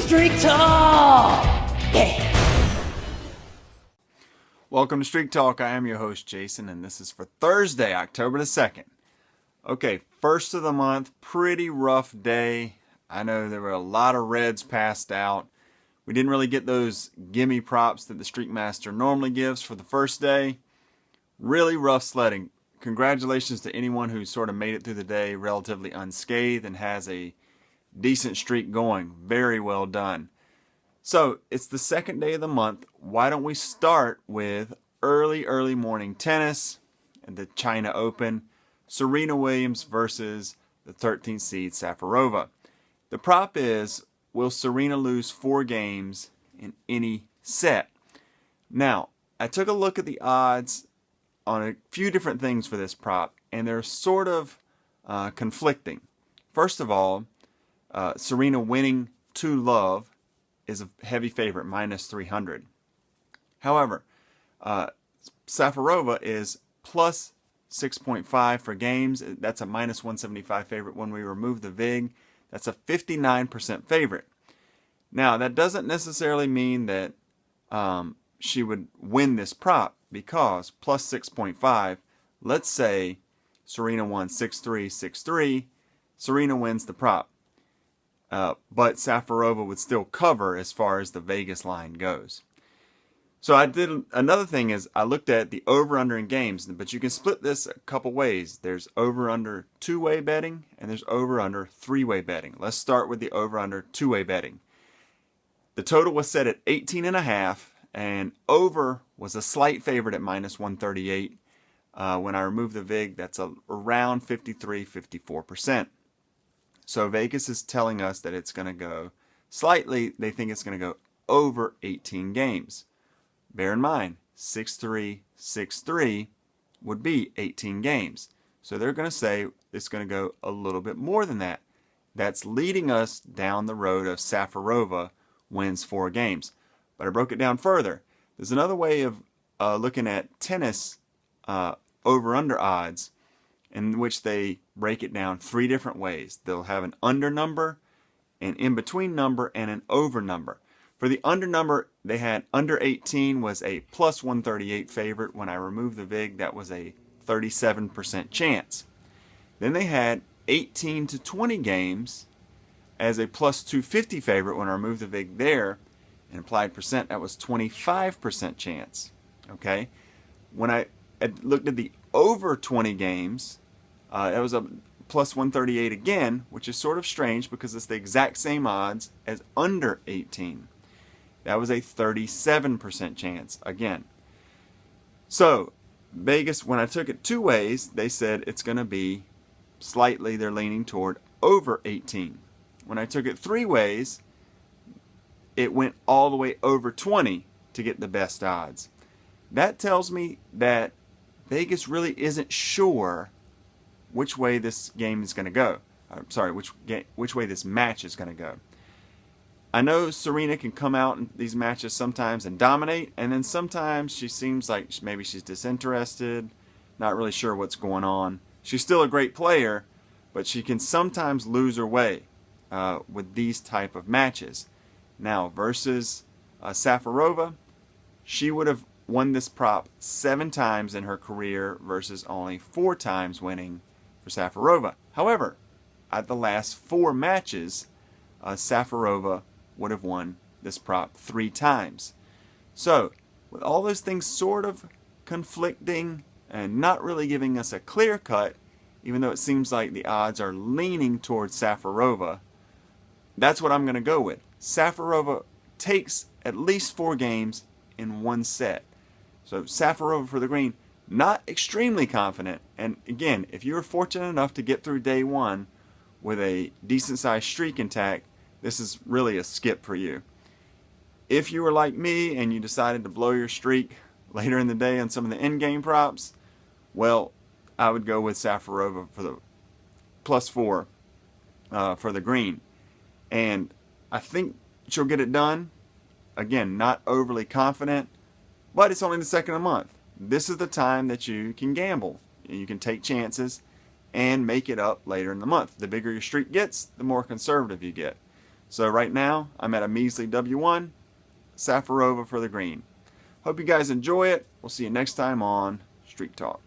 Streak Talk! Yeah! Welcome to Streak Talk. I am your host, Jason, and this is for Thursday, October the 2nd. Okay, first of the month, pretty rough day. I know there were a lot of reds passed out. We didn't really get those gimme props that the Streak Master normally gives for the first day. Really rough sledding. Congratulations to anyone who sort of made it through the day relatively unscathed and has a decent streak going. Very well done. So, it's the second day of the month. Why don't we start with early morning tennis and the China Open. Serena Williams versus the 13th seed Safarova. The prop is, will Serena lose 4 games in any set? Now, I took a look at the odds on a few different things for this prop, and they're sort of conflicting. First of all, Serena winning to love is a heavy favorite, minus 300. However, Safarova is plus 6.5 for games. That's a minus 175 favorite. When we remove the VIG, that's a 59% favorite. Now, that doesn't necessarily mean that she would win this prop, because plus 6.5, let's say Serena won 6-3, 6-3, Serena wins the prop. But Safarova would still cover as far as the Vegas line goes. So I did another thing is I looked at the over-under in games, but you can split this a couple ways. There's over-under two-way betting and there's over-under three-way betting. Let's start with the over-under two-way betting. The total was set at 18.5, and over was a slight favorite at minus 138. When I remove the VIG, that's around 53-54%. So Vegas is telling us that it's going to go slightly, they think it's going to go over 18 games. Bear in mind, 6-3, 6-3 would be 18 games. So they're going to say it's going to go a little bit more than that. That's leading us down the road of Safarova wins 4 games. But I broke it down further. There's another way of looking at tennis over-under odds, in which they break it down 3 different ways. They'll have an under number, an in-between number, and an over number. For the under number, they had under 18 was a plus 138 favorite. When I removed the VIG, that was a 37% chance. Then they had 18 to 20 games as a plus 250 favorite. When I removed the VIG there and applied percent, that was 25% chance. Okay? When I looked at the over 20 games, that was a plus 138 again, which is sort of strange because it's the exact same odds as under 18. That was a 37% chance again. So, Vegas, when I took it 2 ways, they said it's going to be slightly, they're leaning toward over 18. When I took it 3 ways, it went all the way over 20 to get the best odds. That tells me that Vegas really isn't sure which way this game is going to go. Which way this match is going to go. I know Serena can come out in these matches sometimes and dominate, and then sometimes she seems like maybe she's disinterested, not really sure what's going on. She's still a great player, but she can sometimes lose her way with these type of matches. Now, versus Safarova, she would have won this prop 7 times in her career versus only 4 times winning for Safarova. However, at the last 4 matches, Safarova would have won this prop 3 times. So, with all those things sort of conflicting and not really giving us a clear cut, even though it seems like the odds are leaning towards Safarova, that's what I'm going to go with. Safarova takes at least 4 games in 1 set. So Safarova for the green, not extremely confident. And again, if you were fortunate enough to get through day 1 with a decent sized streak intact, this is really a skip for you. If you were like me and you decided to blow your streak later in the day on some of the in-game props, well, I would go with Safarova for the +4 for the green. And I think she'll get it done. Again, not overly confident, but it's only the 2nd of the month. This is the time that you can gamble. You can take chances and make it up later in the month. The bigger your streak gets, the more conservative you get. So right now, I'm at a measly W1. Safarova for the green. Hope you guys enjoy it. We'll see you next time on Street Talk.